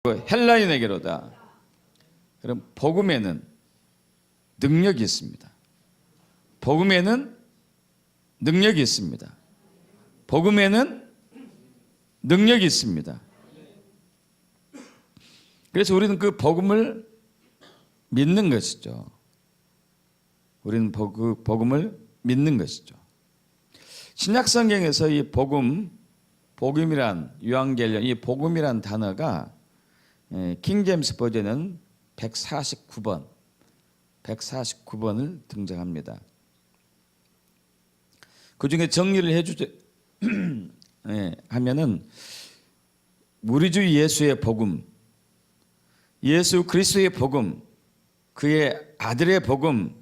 헬라인에게로다. 그럼 복음에는 능력이 있습니다. 복음에는 능력이 있습니다. 복음에는 능력이 있습니다. 그래서 우리는 그 복음을 믿는 것이죠. 우리는 그 복음을 믿는 것이죠. 신약 성경에서 이 복음이란 유앙겔리온, 이 복음이란 단어가 킹 제임스 버전은 149번을 등장합니다. 그 중에 정리를 해주죠. 하면은 우리 주 예수의 복음, 예수 그리스도의 복음, 그의 아들의 복음,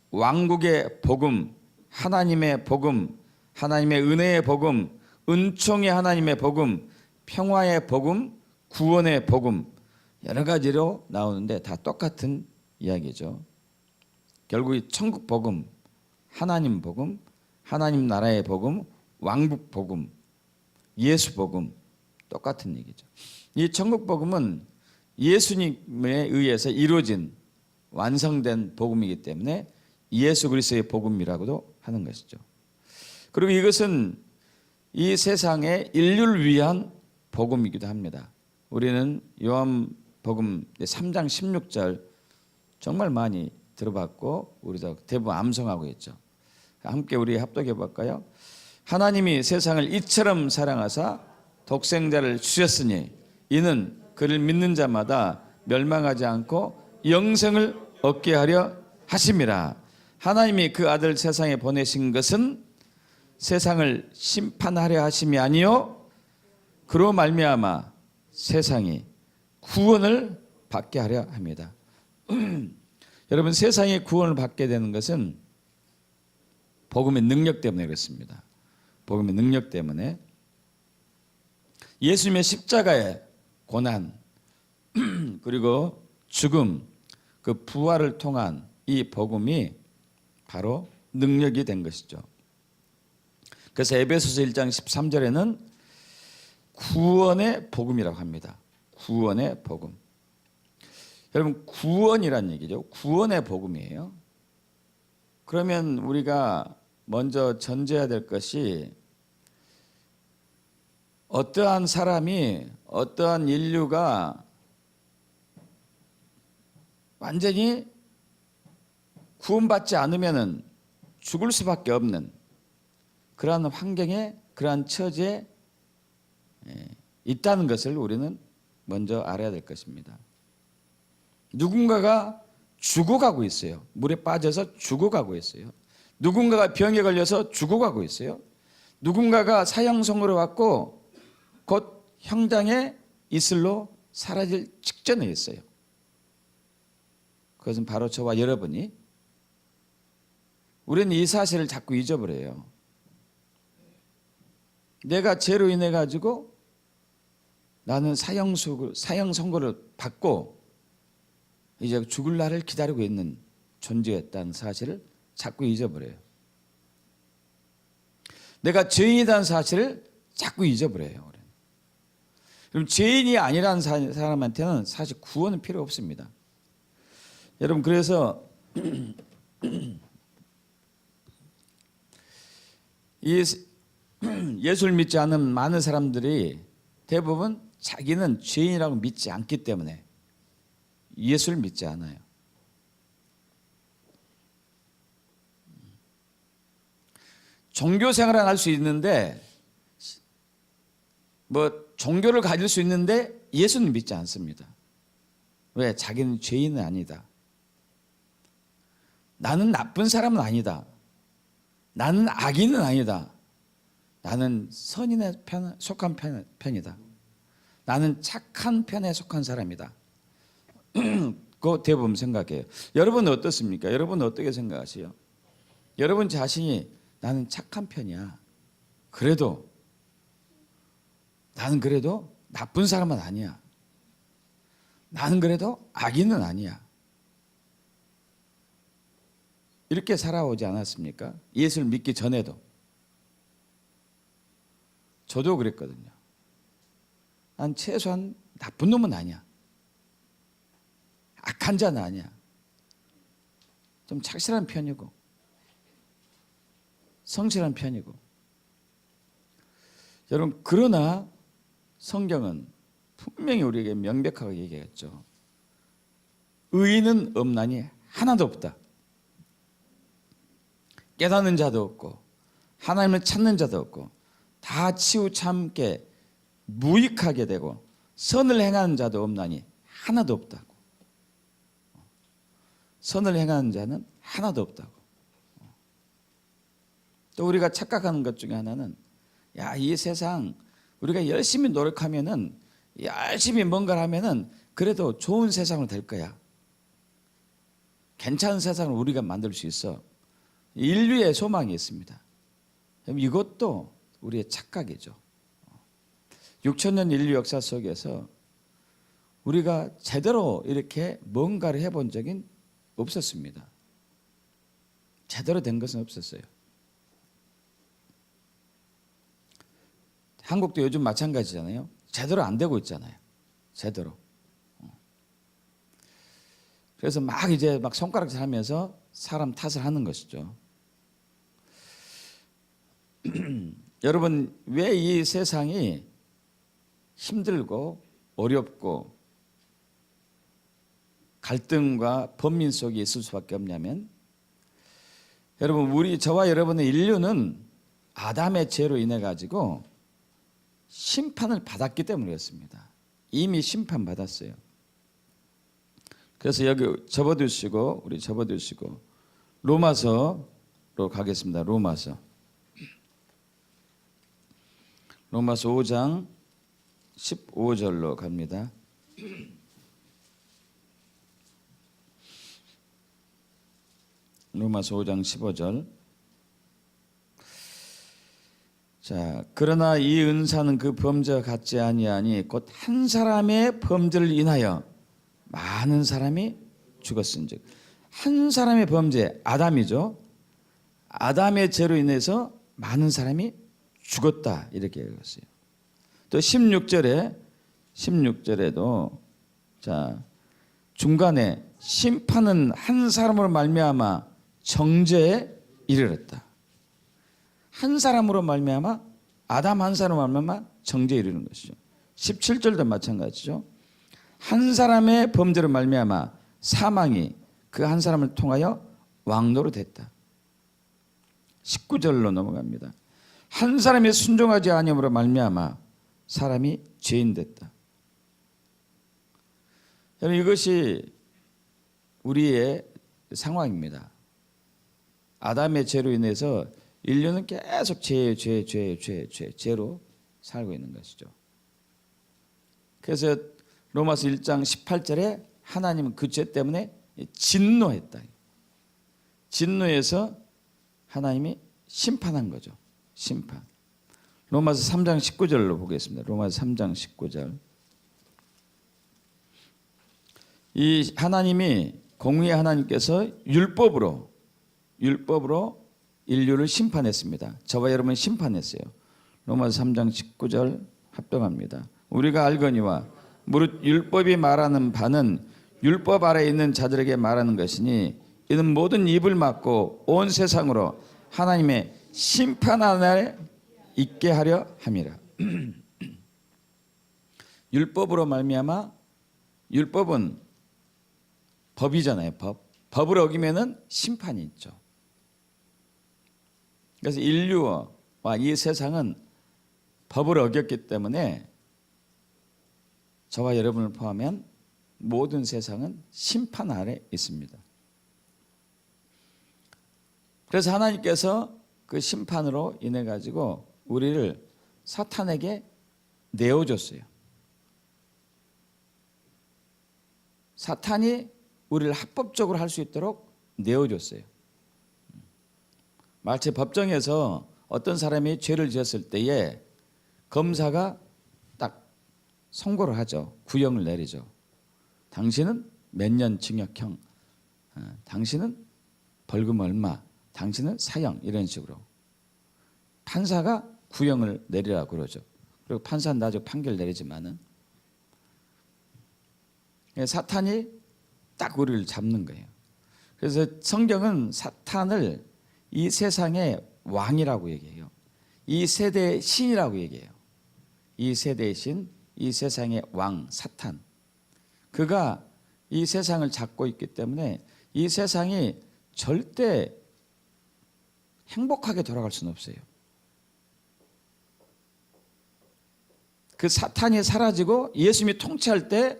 왕국의 복음, 하나님의 복음, 하나님의 은혜의 복음, 은총의 하나님의 복음, 평화의 복음, 구원의 복음, 여러 가지로 나오는데 다 똑같은 이야기죠. 결국 이 천국 복음, 하나님 복음, 하나님 나라의 복음, 왕국 복음, 예수 복음, 똑같은 얘기죠. 이 천국 복음은 예수님에 의해서 이루어진 완성된 복음이기 때문에 예수 그리스도의 복음이라고도 하는 것이죠. 그리고 이것은 이 세상의 인류를 위한 복음이기도 합니다. 우리는 요한복음 3장 16절 정말 많이 들어봤고 우리도 대부분 암송하고 있죠. 함께 우리 합독해 볼까요? 하나님이 세상을 이처럼 사랑하사 독생자를 주셨으니 이는 그를 믿는 자마다 멸망하지 않고 영생을 얻게 하려 하심이라. 하나님이 그 아들 세상에 보내신 것은 세상을 심판하려 하심이 아니요 그로 말미암아 세상이 구원을 받게 하려 합니다. 여러분, 세상이 구원을 받게 되는 것은 복음의 능력 때문에 그렇습니다. 복음의 능력 때문에 예수님의 십자가의 고난 그리고 죽음, 그 부활을 통한 이 복음이 바로 능력이 된 것이죠. 그래서 에베소서 1장 13절에는 구원의 복음이라고 합니다. 구원의 복음. 여러분, 구원이란 얘기죠. 구원의 복음이에요. 그러면 우리가 먼저 전제해야 될 것이 어떠한 사람이, 어떠한 인류가 완전히 구원받지 않으면 죽을 수밖에 없는 그러한 환경에, 그러한 처지에 있다는 것을 우리는 먼저 알아야 될 것입니다. 누군가가 죽어가고 있어요. 물에 빠져서 죽어가고 있어요. 누군가가 병에 걸려서 죽어가고 있어요. 누군가가 사형선고를 받고 곧 형장에 이슬로 사라질 직전에 있어요. 그것은 바로 저와 여러분이. 우리는 이 사실을 자꾸 잊어버려요. 내가 죄로 인해 가지고 나는 사형선고를 받고 이제 죽을 날을 기다리고 있는 존재였다는 사실을 자꾸 잊어버려요. 내가 죄인이라는 사실을 자꾸 잊어버려요. 그럼 죄인이 아니라는 사람한테는 사실 구원은 필요 없습니다. 여러분, 그래서 이 예수를 믿지 않는 많은 사람들이 대부분 자기는 죄인이라고 믿지 않기 때문에 예수를 믿지 않아요. 종교 생활은 할 수 있는데, 종교를 가질 수 있는데 예수는 믿지 않습니다. 왜? 자기는 죄인은 아니다. 나는 나쁜 사람은 아니다. 나는 악인은 아니다. 나는 선인에 속한 편이다. 나는 착한 편에 속한 사람이다. 그거 대부분 생각해요. 여러분은 어떻습니까? 여러분은 어떻게 생각하세요? 여러분 자신이 나는 착한 편이야. 나는 그래도 나쁜 사람은 아니야. 나는 그래도 악인은 아니야. 이렇게 살아오지 않았습니까? 예수를 믿기 전에도. 저도 그랬거든요. 난 최소한 나쁜 놈은 아니야. 악한 자는 아니야. 좀 착실한 편이고 성실한 편이고. 여러분, 그러나 성경은 분명히 우리에게 명백하게 얘기했죠. 의인은 없나니 하나도 없다. 깨닫는 자도 없고 하나님을 찾는 자도 없고 다 치우참게 무익하게 되고 선을 행하는 자도 없나니 하나도 없다고. 선을 행하는 자는 하나도 없다고. 또 우리가 착각하는 것 중에 하나는 야, 이 세상 우리가 열심히 노력하면은 열심히 뭔가를 하면은 그래도 좋은 세상으로 될 거야. 괜찮은 세상을 우리가 만들 수 있어. 인류의 소망이 있습니다. 이것도 우리의 착각이죠. 6천년 인류 역사 속에서 우리가 제대로 이렇게 뭔가를 해본 적은 없었습니다. 제대로 된 것은 없었어요. 한국도 요즘 마찬가지잖아요. 제대로 안 되고 있잖아요. 제대로. 그래서 막 이제 막 손가락질 하면서 사람 탓을 하는 것이죠. 여러분, 왜 이 세상이 힘들고 어렵고 갈등과 번민 속에 있을 수밖에 없냐면, 여러분, 저와 여러분의 인류는 아담의 죄로 인해 가지고 심판을 받았기 때문이었습니다. 이미 심판받았어요. 그래서 여기 접어두시고, 우리 접어두시고 로마서로 가겠습니다. 로마서 5장 15절로 갑니다. 로마서 5장 15절. 자, 그러나 이 은사는 그 범죄와 같지 아니하니 곧 한 사람의 범죄를 인하여 많은 사람이 죽었은즉. 한 사람의 범죄, 아담이죠. 아담의 죄로 인해서 많은 사람이 죽었다, 이렇게 얘기했어요. 또 16절에도 자, 중간에 심판은 한 사람으로 말미암아 정죄에 이르렀다. 한 사람으로 말미암아, 아담 한 사람으로 말미암아 정죄에 이르는 것이죠. 17절도 마찬가지죠. 한 사람의 범죄로 말미암아 사망이 그 한 사람을 통하여 왕노로 됐다. 19절로 넘어갑니다. 한 사람이 순종하지 아니함으로 말미암아 사람이 죄인 됐다. 여러분, 이것이 우리의 상황입니다. 아담의 죄로 인해서 인류는 계속 죄로 살고 있는 것이죠. 그래서 로마서 1장 18절에 하나님은 그 죄 때문에 진노했다. 진노해서 하나님이 심판한 거죠. 심판. 로마서 3장 19절로 보겠습니다. 로마서 3장 19절. 이 하나님이, 공의의 하나님께서 율법으로 인류를 심판했습니다. 저와 여러분 심판했어요. 로마서 3장 19절 합동합니다. 우리가 알거니와 무릇 율법이 말하는 바는 율법 아래에 있는 자들에게 말하는 것이니 이는 모든 입을 막고 온 세상으로 하나님의 심판 안에 있게 하려 함이라. 율법으로 말미암아, 율법은 법이잖아요. 법을 어기면은 심판이 있죠. 그래서 인류와 이 세상은 법을 어겼기 때문에 저와 여러분을 포함한 모든 세상은 심판 아래 있습니다. 그래서 하나님께서 그 심판으로 인해 가지고 우리를 사탄에게 내어줬어요. 사탄이 우리를 합법적으로 할 수 있도록 내어줬어요. 마치 법정에서 어떤 사람이 죄를 지었을 때에 검사가 딱 선고를 하죠. 구형을 내리죠. 당신은 몇 년 징역형, 당신은 벌금 얼마, 당신은 사형, 이런 식으로 판사가 구형을 내리라고 그러죠. 그리고 판사는 나중에 판결 내리지만은 사탄이 딱 우리를 잡는 거예요. 그래서 성경은 사탄을 이 세상의 왕이라고 얘기해요. 이 세대의 신이라고 얘기해요. 이 세대의 신, 이 세상의 왕 사탄. 그가 이 세상을 잡고 있기 때문에 이 세상이 절대 행복하게 돌아갈 수는 없어요. 그 사탄이 사라지고 예수님이 통치할 때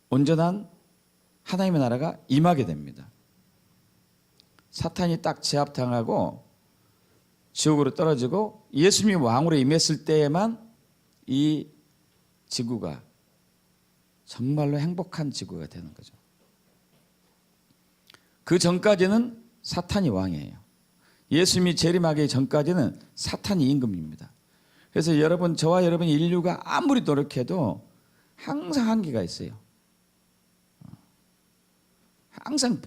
온전한 하나님의 나라가 임하게 됩니다. 사탄이 딱 제압당하고 지옥으로 떨어지고 예수님이 왕으로 임했을 때에만 이 지구가 정말로 행복한 지구가 되는 거죠. 그 전까지는 사탄이 왕이에요. 예수님이 재림하기 전까지는 사탄이 임금입니다. 그래서 여러분, 저와 여러분 인류가 아무리 노력해도 항상 한계가 있어요. 항상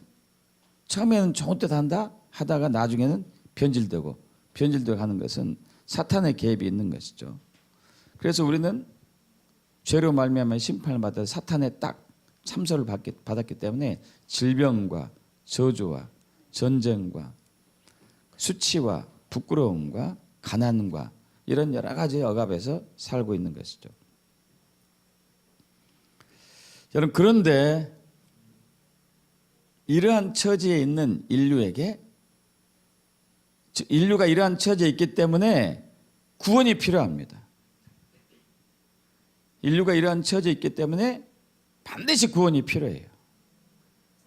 처음에는 좋은 뜻 한다 하다가 나중에는 변질되고 하는 것은 사탄의 개입이 있는 것이죠. 그래서 우리는 죄로 말미암아 심판을 받아 사탄의 딱 참소를 받았기 때문에 질병과 저주와 전쟁과 수치와 부끄러움과 가난과 이런 여러 가지 억압에서 살고 있는 것이죠. 여러분, 그런데 이러한 처지에 있는 인류에게, 인류가 이러한 처지에 있기 때문에 구원이 필요합니다. 인류가 이러한 처지에 있기 때문에 반드시 구원이 필요해요.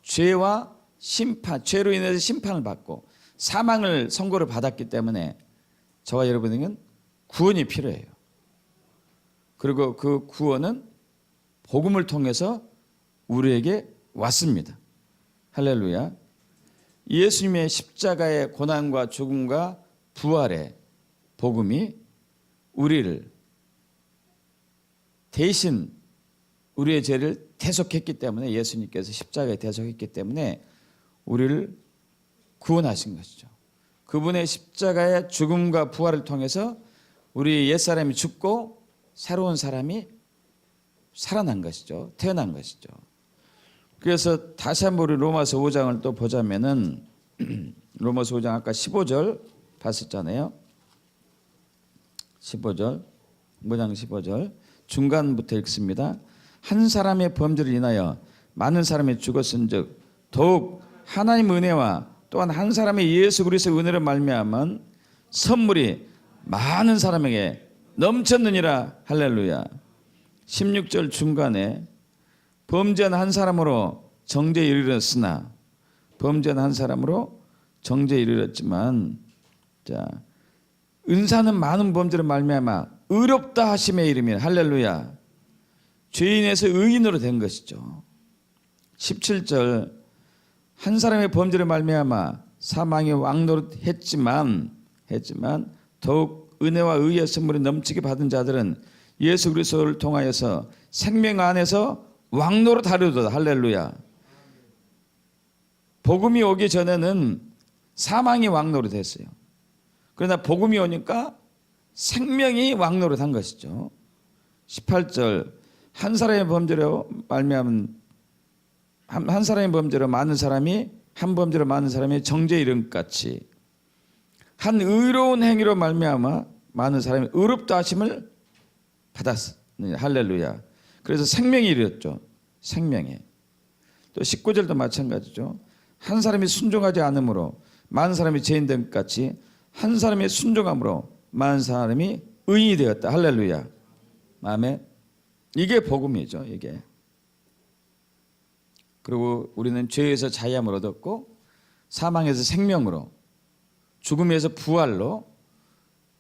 죄와 심판, 죄로 인해서 심판을 받고 사망을 선고를 받았기 때문에 저와 여러분에게는 구원이 필요해요. 그리고 그 구원은 복음을 통해서 우리에게 왔습니다. 할렐루야. 예수님의 십자가의 고난과 죽음과 부활의 복음이 우리를 대신 우리의 죄를 대속했기 때문에, 예수님께서 십자가에 대속했기 때문에 우리를 구원하신 것이죠. 그분의 십자가의 죽음과 부활을 통해서 우리 옛사람이 죽고 새로운 사람이 살아난 것이죠. 태어난 것이죠. 그래서 다시 한번 우리 로마서 5장을 또 보자면은 로마서 5장 아까 15절 봤었잖아요. 15절, 5장 15절 중간부터 읽습니다. 한 사람의 범죄를 인하여 많은 사람이 죽었은즉 더욱 하나님 은혜와 또한 한 사람의 예수 그리스도의 은혜로 말미암은 선물이 많은 사람에게 넘쳤느니라. 할렐루야. 16절 중간에 범죄한 한 사람으로 정죄에 이르렀으나, 범죄한 한 사람으로 정죄에 이르렀지만, 자, 은사는 많은 범죄로 말미암아 의롭다 하심에 이르며, 할렐루야, 죄인에서 의인으로 된 것이죠. 17절 한 사람의 범죄로 말미암아 사망의 왕노릇 했지만 더욱 은혜와 의의 선물이 넘치게 받은 자들은 예수 그리스도를 통하여서 생명 안에서 왕노릇 하려도다. 할렐루야. 복음이 오기 전에는 사망이 왕노릇 했어요. 그러나 복음이 오니까 생명이 왕노릇 한 것이죠. 18절 한 사람의 범죄로 말미암은 한 사람의 범죄로 많은 사람이, 한 범죄로 많은 사람이 정죄에 이른 같이 한 의로운 행위로 말미암아 많은 사람이 의롭다 하심을 받았으니, 할렐루야. 그래서 생명이 이르렀죠. 생명에. 또 19절도 마찬가지죠. 한 사람이 순종하지 않으므로 많은 사람이 죄인 된 같이 한 사람이 순종함으로 많은 사람이 의인이 되었다. 할렐루야. 아멘. 이게 복음이죠. 이게. 그리고 우리는 죄에서 자유함을 얻었고 사망에서 생명으로, 죽음에서 부활로,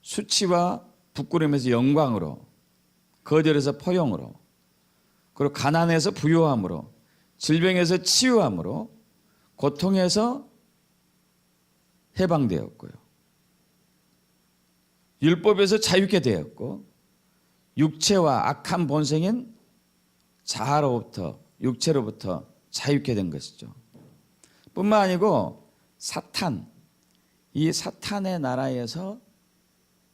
수치와 부끄러움에서 영광으로, 거절에서 포용으로, 그리고 가난에서 부요함으로, 질병에서 치유함으로, 고통에서 해방되었고요. 율법에서 자유케 되었고, 육체와 악한 본성인 자아로부터, 육체로부터 자유케 된 것이죠. 뿐만 아니고 사탄, 이 사탄의 나라에서,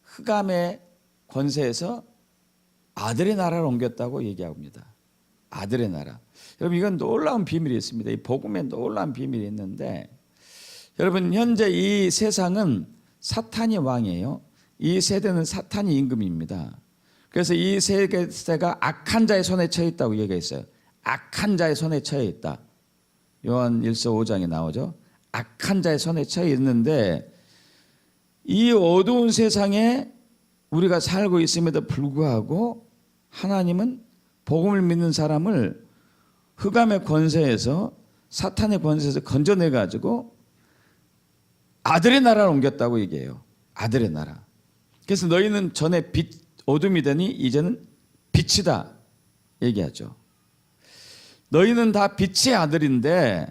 흑암의 권세에서 아들의 나라로 옮겼다고 얘기합니다. 아들의 나라. 여러분 이건 놀라운 비밀이 있습니다. 이 복음에 놀라운 비밀이 있는데 여러분 현재 이 세상은 사탄이 왕이에요. 이 세대는 사탄이 임금입니다. 그래서 이 세대가 악한 자의 손에 처해 있다고 얘기했어요. 악한 자의 손에 처해 있다. 요한 1서 5장에 나오죠. 악한 자의 손에 처해 있는데 이 어두운 세상에 우리가 살고 있음에도 불구하고 하나님은 복음을 믿는 사람을 흑암의 권세에서 사탄의 권세에서 건져내 가지고 아들의 나라로 옮겼다고 얘기해요. 아들의 나라. 그래서 너희는 전에 어둠이 되니 이제는 빛이다 얘기하죠. 너희는 다 빛의 아들인데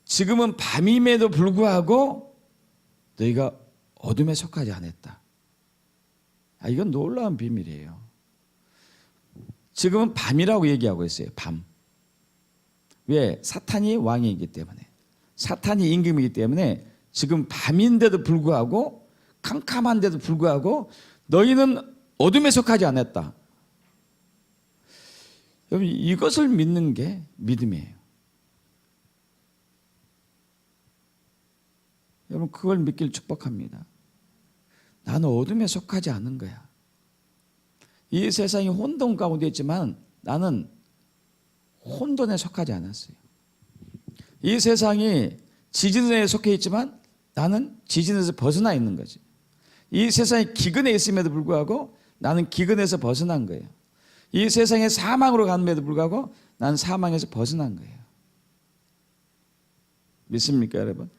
지금은 밤임에도 불구하고 너희가 어둠에 속하지 않았다. 이건 놀라운 비밀이에요. 지금은 밤이라고 얘기하고 있어요. 밤. 왜? 사탄이 왕이기 때문에. 사탄이 임금이기 때문에 지금 밤인데도 불구하고 캄캄한데도 불구하고 너희는 어둠에 속하지 않았다. 여러분 이것을 믿는 게 믿음이에요. 여러분 그걸 믿길 축복합니다. 나는 어둠에 속하지 않은 거야. 이 세상이 혼돈 가운데 있지만 나는 혼돈에 속하지 않았어요. 이 세상이 지진에 속해 있지만 나는 지진에서 벗어나 있는 거지. 이 세상이 기근에 있음에도 불구하고 나는 기근에서 벗어난 거예요. 이 세상에 사망으로 가는데도 불구하고 나는 사망에서 벗어난 거예요. 믿습니까 여러분?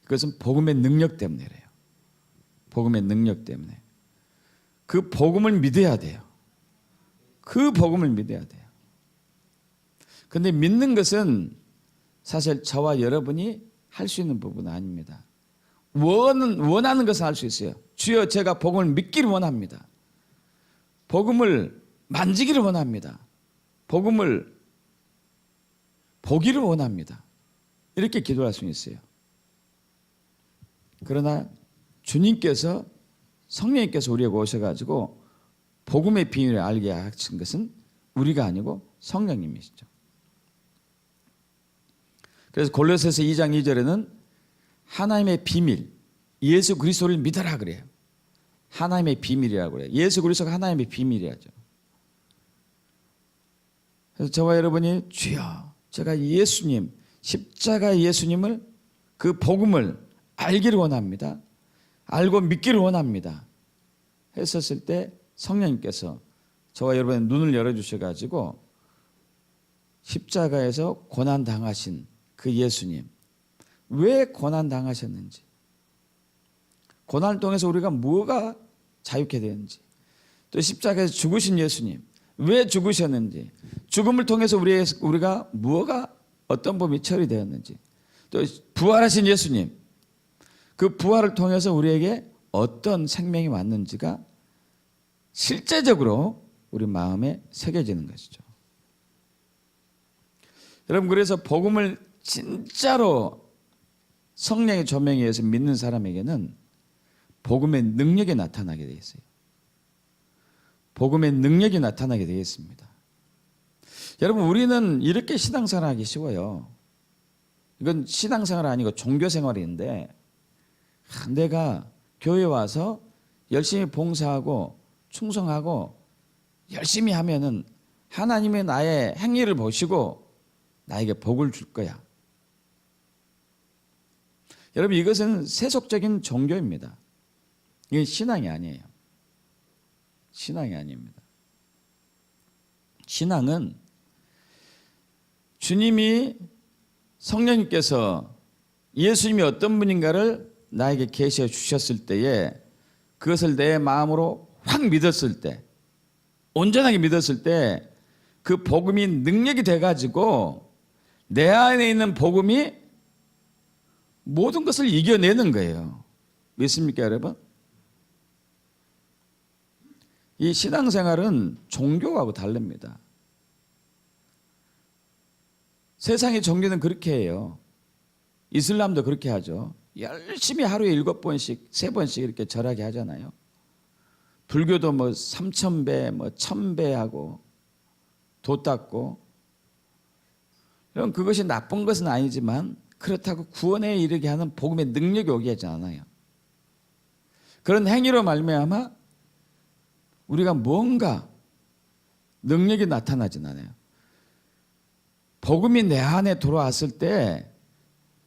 그것은 복음의 능력 때문이래요. 복음의 능력 때문에. 그 복음을 믿어야 돼요. 그 복음을 믿어야 돼요. 그런데 믿는 것은 사실 저와 여러분이 할 수 있는 부분은 아닙니다. 원하는 것은 할 수 있어요. 주여 제가 복음을 믿기를 원합니다. 복음을 만지기를 원합니다. 복음을 보기를 원합니다. 이렇게 기도할 수 있어요. 그러나 주님께서 성령님께서 우리에게 오셔가지고 복음의 비밀을 알게 하신 것은 우리가 아니고 성령님이시죠. 그래서 골로새서 2장 2절에는 하나님의 비밀, 예수 그리스도를 믿어라 그래요. 하나님의 비밀이라고 그래요. 예수 그리스도가 하나님의 비밀이라죠. 그래서 저와 여러분이 주여 제가 예수님, 십자가 예수님을 그 복음을 알기를 원합니다. 알고 믿기를 원합니다. 했었을 때 성령님께서 저와 여러분의 눈을 열어주셔가지고 십자가에서 고난당하신 그 예수님, 왜 고난당하셨는지, 고난을 통해서 우리가 뭐가 자유케 되는지, 또 십자가에서 죽으신 예수님, 왜 죽으셨는지, 죽음을 통해서 우리가 뭐가 어떤 법이 처리되었는지, 또 부활하신 예수님, 그 부활을 통해서 우리에게 어떤 생명이 왔는지가 실제적으로 우리 마음에 새겨지는 것이죠. 여러분 그래서 복음을 진짜로 성령의 조명에 의해서 믿는 사람에게는 복음의 능력이 나타나게 되어 있어요. 복음의 능력이 나타나게 되어 있습니다. 여러분 우리는 이렇게 신앙생활하기 쉬워요. 이건 신앙생활 아니고 종교생활인데 내가 교회 와서 열심히 봉사하고 충성하고 열심히 하면은 하나님의 나의 행위를 보시고 나에게 복을 줄 거야. 여러분 이것은 세속적인 종교입니다. 이게 신앙이 아니에요. 신앙이 아닙니다. 신앙은 주님이 성령님께서 예수님이 어떤 분인가를 나에게 계시해 주셨을 때에 그것을 내 마음으로 확 믿었을 때, 온전하게 믿었을 때 그 복음이 능력이 돼가지고 내 안에 있는 복음이 모든 것을 이겨내는 거예요. 믿습니까 여러분? 이 신앙생활은 종교하고 다릅니다. 세상의 종교는 그렇게 해요. 이슬람도 그렇게 하죠. 열심히 하루에 7번씩 3번씩 이렇게 절하게 하잖아요. 불교도 뭐 3,000배, 뭐 1,000배 하고 도 닦고, 그럼 그것이 나쁜 것은 아니지만 그렇다고 구원에 이르게 하는 복음의 능력이 오게 하지 않아요. 그런 행위로 말미암아 우리가 뭔가 능력이 나타나진 않아요. 복음이 내 안에 들어왔을 때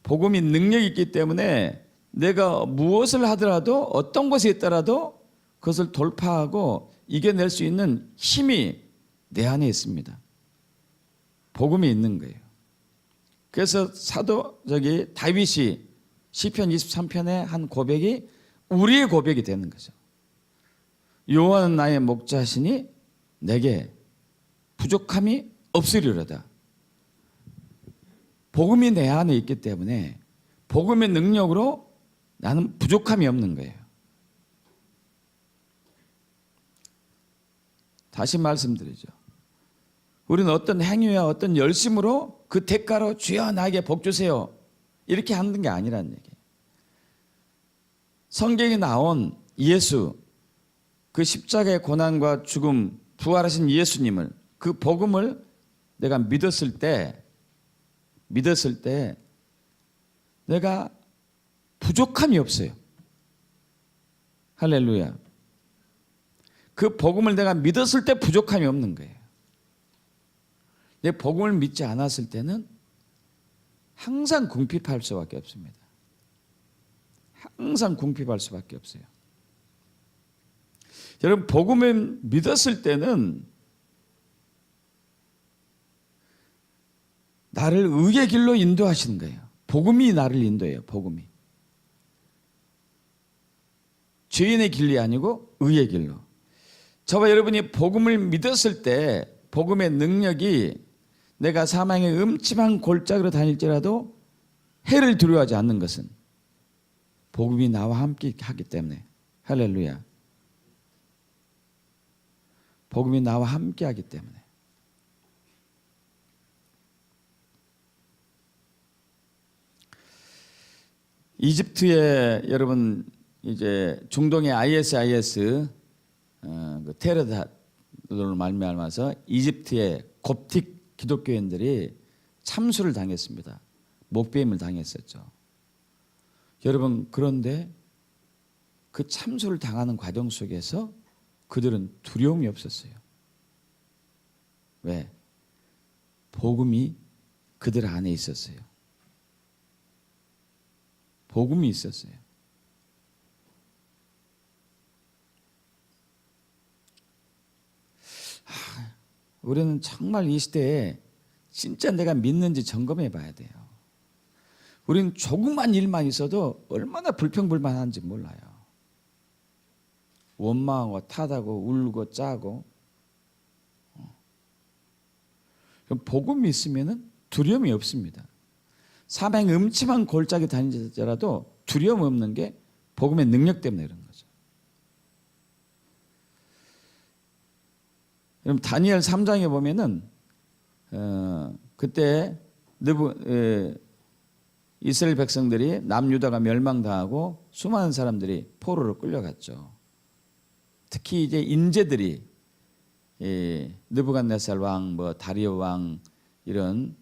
복음이 능력이 있기 때문에 내가 무엇을 하더라도 어떤 것이 있더라도 그것을 돌파하고 이겨낼 수 있는 힘이 내 안에 있습니다. 복음이 있는 거예요. 그래서 다윗이 시편 23편의 한 고백이 우리의 고백이 되는 거죠. 여호와는 나의 목자시니 내게 부족함이 없으리로다. 복음이 내 안에 있기 때문에 복음의 능력으로 나는 부족함이 없는 거예요. 다시 말씀드리죠. 우리는 어떤 행위와 어떤 열심으로 그 대가로 주여 나에게 복 주세요 이렇게 하는 게 아니라는 얘기예요. 성경에 나온 예수, 그 십자가의 고난과 죽음, 부활하신 예수님을, 그 복음을 내가 믿었을 때 내가 부족함이 없어요. 할렐루야. 그 복음을 내가 믿었을 때 부족함이 없는 거예요. 내 복음을 믿지 않았을 때는 항상 궁핍할 수밖에 없습니다. 항상 궁핍할 수밖에 없어요. 여러분, 복음을 믿었을 때는 나를 의의 길로 인도하시는 거예요. 복음이 나를 인도해요. 복음이. 죄인의 길이 아니고 의의 길로. 저와 여러분이 복음을 믿었을 때 복음의 능력이 내가 사망의 음침한 골짜기로 다닐지라도 해를 두려워하지 않는 것은 복음이 나와 함께 하기 때문에. 할렐루야. 복음이 나와 함께 하기 때문에. 이집트에 여러분 이제 중동의 IS 그 테러로 말미암아서 이집트의 kop틱 기독교인들이 참수를 당했습니다. 목배임을 당했었죠. 여러분, 그런데 그 참수를 당하는 과정 속에서 그들은 두려움이 없었어요. 왜? 복음이 그들 안에 있었어요. 복음이 있었어요. 우리는 정말 이 시대에 진짜 내가 믿는지 점검해 봐야 돼요. 우리는 조그만 일만 있어도 얼마나 불평불만한지 몰라요. 원망하고 탓하고 울고 짜고. 복음이 있으면 두려움이 없습니다. 사망 음침한 골짜기 다니더라도 두려움 없는 게 복음의 능력 때문에 그런 거죠. 여러분, 다니엘 3장에 보면은 그때 이스라엘 백성들이 남유다가 멸망당하고 수많은 사람들이 포로로 끌려갔죠. 특히 이제 인재들이 느부갓네살 왕, 다리오 왕, 이런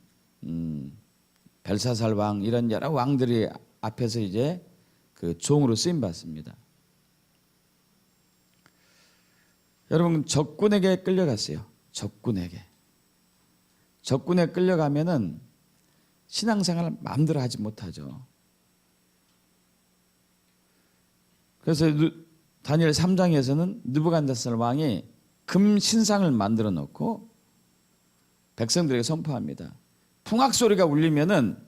벨사살 왕, 이런 여러 왕들이 앞에서 이제 그 종으로 쓰임 받습니다. 여러분, 적군에게 끌려갔어요. 적군에 끌려가면은 신앙생활을 마음대로 하지 못하죠. 그래서 다니엘 3장에서는 느부갓네살 왕이 금 신상을 만들어 놓고 백성들에게 선포합니다. 풍악 소리가 울리면은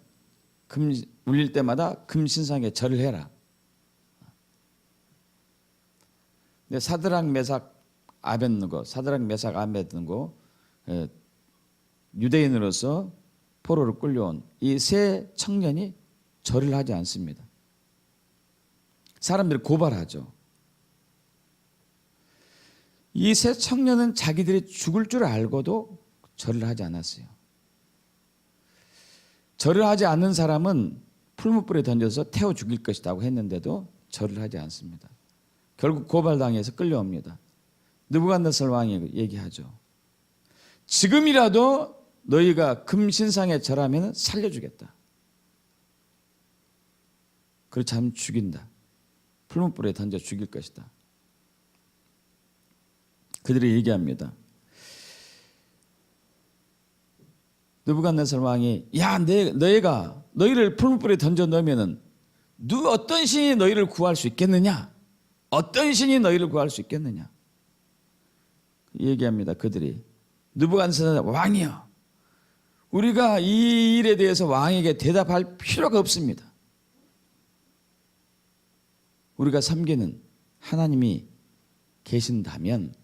울릴 때마다 금 신상에 절을 해라. 근데 사드락 메삭 아벳느고 유대인으로서 포로로 끌려온 이 세 청년이 절을 하지 않습니다. 사람들이 고발하죠. 이 세 청년은 자기들이 죽을 줄 알고도 절을 하지 않았어요. 절을 하지 않는 사람은 풀무불에 던져서 태워 죽일 것이라고 했는데도 절을 하지 않습니다. 결국 고발당해서 끌려옵니다. 느부갓네살 왕이 얘기하죠. 지금이라도 너희가 금신상에 절하면 살려주겠다. 그렇지 않으면 죽인다. 풀무불에 던져 죽일 것이다. 그들이 얘기합니다. 느부갓네살 왕이 야, 너희가 너희를 풀무불에 던져 넣으면은 어떤 신이 너희를 구할 수 있겠느냐? 어떤 신이 너희를 구할 수 있겠느냐? 얘기합니다. 그들이 느부갓네살 왕이여, 우리가 이 일에 대해서 왕에게 대답할 필요가 없습니다. 우리가 섬기는 하나님이 계신다면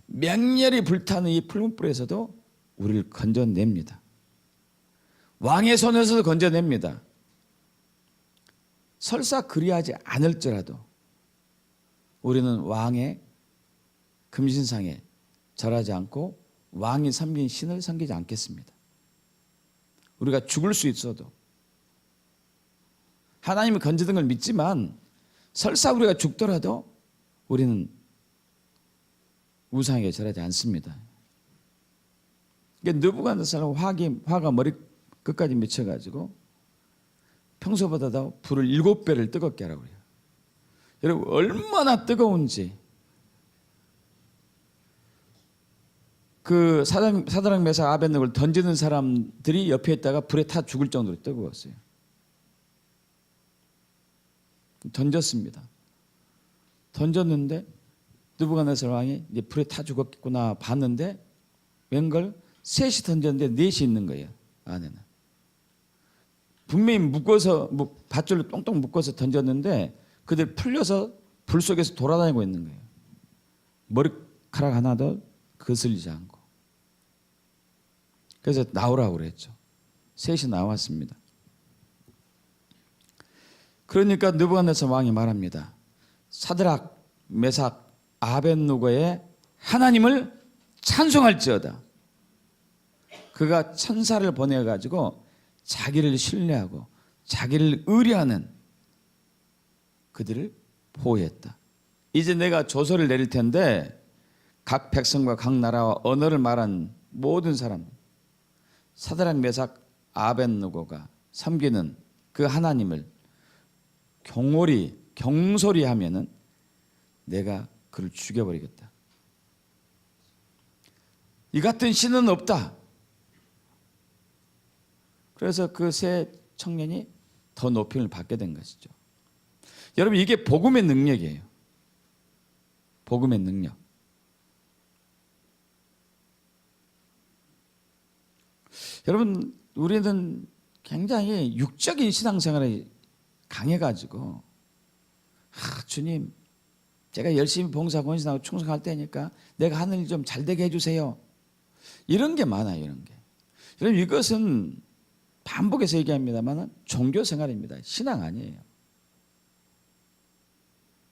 맹렬히 불타는 이 풀무불에서도 우리를 건져냅니다. 왕의 손에서도 건져냅니다. 설사 그리하지 않을지라도 우리는 왕의 금신상에 절하지 않고 왕이 섬긴 신을 섬기지 않겠습니다. 우리가 죽을 수 있어도 하나님이 건지는 걸 믿지만 설사 우리가 죽더라도 우리는 우상에게 절하지 않습니다. 느부갓네살 화가 머리 끝까지 미쳐가지고 평소보다도 불을 7배를 뜨겁게 하라고 그래요. 여러분 얼마나 뜨거운지 그 사드락 메삭 아벳느고를 던지는 사람들이 옆에 있다가 불에 타 죽을 정도로 뜨거웠어요. 던졌습니다. 던졌는데 느부갓네살 왕이 이제 불에 타 죽었구나 봤는데 웬걸 셋이 던졌는데 넷이 있는 거예요. 안에는 분명히 묶어서 밧줄로 똥똥 묶어서 던졌는데 그들 풀려서 불 속에서 돌아다니고 있는 거예요. 머리카락 하나도 거슬리지 않고. 그래서 나오라고 그랬죠. 셋이 나왔습니다. 그러니까 느부갓네살 왕이 말합니다. 사드락 메삭 아벳느고의 하나님을 찬송할지어다. 그가 천사를 보내가지고 자기를 신뢰하고 자기를 의뢰하는 그들을 보호했다. 이제 내가 조서를 내릴 텐데 각 백성과 각 나라와 언어를 말한 모든 사람 사드락 메삭 아벳느고가 섬기는 그 하나님을 경솔히 하면은 내가 그를 죽여버리겠다. 이 같은 신은 없다. 그래서 그 세 청년이 더 높임을 받게 된 것이죠. 여러분 이게 복음의 능력이에요. 복음의 능력. 여러분 우리는 굉장히 육적인 신앙생활에 강해가지고 주님 제가 열심히 봉사 권신하고 충성할 때니까 내가 하는 일 좀 잘 되게 해주세요. 이런 게 많아요. 이런 게. 여러분 이것은 반복해서 얘기합니다만 종교생활입니다. 신앙 아니에요.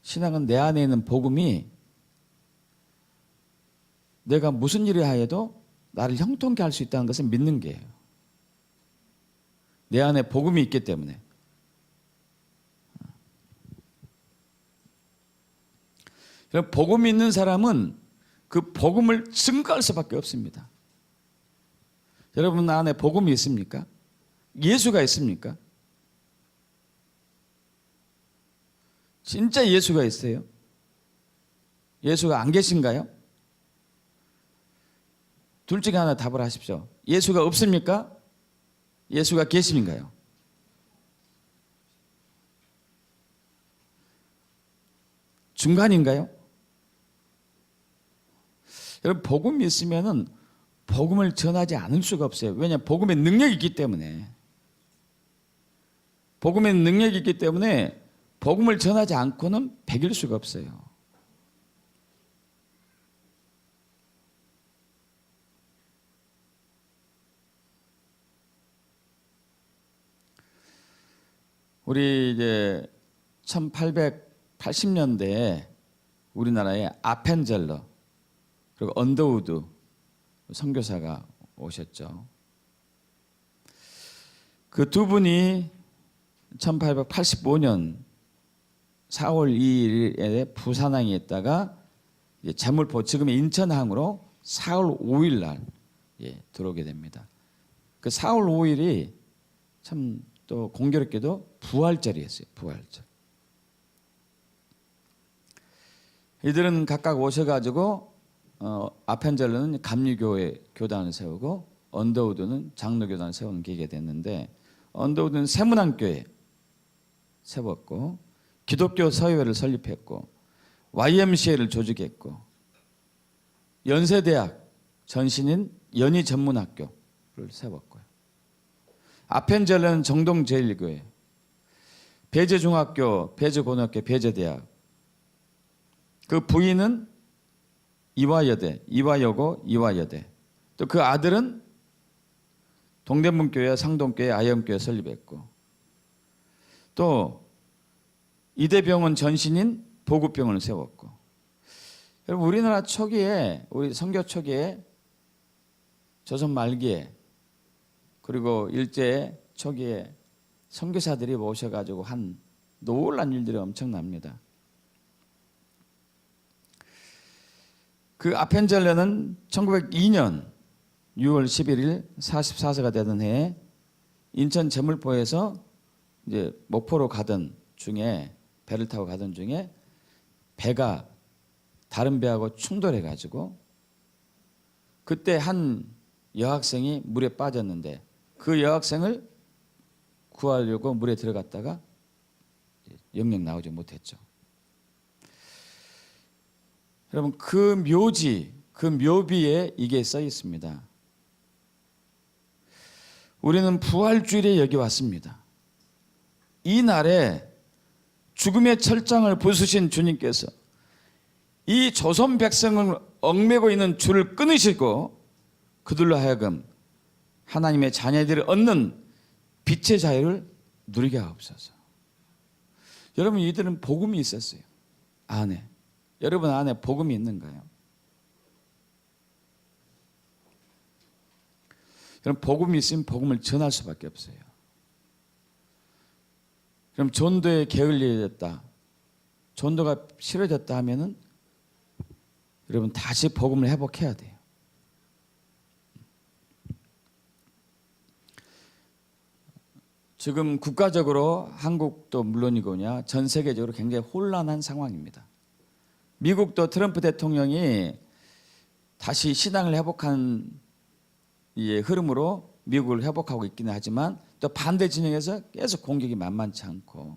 신앙은 내 안에 있는 복음이 내가 무슨 일을 하여도 나를 형통케 할 수 있다는 것을 믿는 게예요. 내 안에 복음이 있기 때문에. 복음이 있는 사람은 그 복음을 증거할 수밖에 없습니다. 여러분 안에 복음이 있습니까? 예수가 있습니까? 진짜 예수가 있어요? 예수가 안 계신가요? 둘 중에 하나 답을 하십시오. 예수가 없습니까? 예수가 계신가요? 중간인가요? 여러분 복음이 있으면은 복음을 전하지 않을 수가 없어요. 왜냐하면 복음의 능력이 있기 때문에. 복음의 능력이 있기 때문에 복음을 전하지 않고는 배길 수가 없어요. 우리 이제 1880년대에 우리나라에 아펜젤러 그리고 언더우드 선교사가 오셨죠. 그 두 분이 1885년 4월 2일에 부산항에 있다가 제물포 지금의 인천항으로 4월 5일 날 들어오게 됩니다. 그 4월 5일이 참 또 공교롭게도 부활절이었어요. 부활절. 이들은 각각 오셔가지고 아펜젤러는 감리교회 교단을 세우고 언더우드는 장로교단을 세우는 계기가 됐는데, 언더우드는 세문안교회 세웠고 기독교 서회를 설립했고 YMCA를 조직했고 연세대학 전신인 연희전문학교를 세웠고요. 아펜젤러는 정동제일교회, 배제중학교, 배제고등학교, 배제대학, 그 부인은 이화여대, 이화여고, 이화여대, 또 그 아들은 동대문교회, 상동교회, 아영교회 설립했고, 또 이대병원 전신인 보급병원을 세웠고. 여러분, 우리나라 초기에, 우리 선교 초기에, 조선 말기에, 그리고 일제 초기에 선교사들이 모셔가지고 한 놀란 일들이 엄청납니다. 그 아펜젤러는 1902년 6월 11일 44세가 되던 해에 인천 제물포에서 이제 목포로 가던 중에, 배를 타고 가던 중에 배가 다른 배하고 충돌해 가지고 그때 한 여학생이 물에 빠졌는데, 그 여학생을 구하려고 물에 들어갔다가 영영 나오지 못했죠. 여러분, 그 묘지, 그 묘비에 이게 써 있습니다. 우리는 부활주일에 여기 왔습니다. 이 날에 죽음의 철장을 부수신 주님께서 이 조선 백성을 얽매고 있는 줄을 끊으시고 그들로 하여금 하나님의 자녀들이 얻는 빛의 자유를 누리게 하옵소서. 여러분, 이들은 복음이 있었어요. 안에. 여러분 안에 복음이 있는가요? 여러분, 복음이 있으면 복음을 전할 수밖에 없어요. 그럼 전도에 게을리해졌다, 전도가 싫어졌다 하면은 여러분 다시 복음을 회복해야 돼요. 지금 국가적으로 한국도 물론이거냐 전 세계적으로 굉장히 혼란한 상황입니다. 미국도 트럼프 대통령이 다시 신앙을 회복한 흐름으로 미국을 회복하고 있기는 하지만 또 반대 진영에서 계속 공격이 만만치 않고,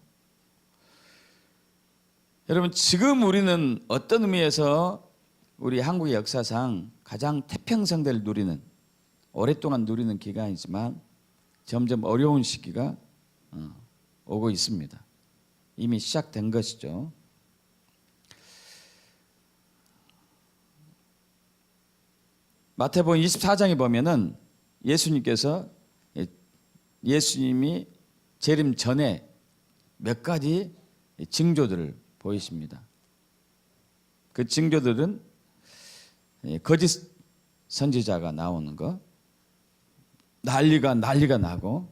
여러분 지금 우리는 어떤 의미에서 우리 한국의 역사상 가장 태평성대를 누리는, 오랫동안 누리는 기간이지만 점점 어려운 시기가 오고 있습니다. 이미 시작된 것이죠. 마태복음 24장에 보면은 예수님이 재림 전에 몇 가지 징조들을 보이십니다. 그 징조들은 거짓 선지자가 나오는 거, 난리가 나고,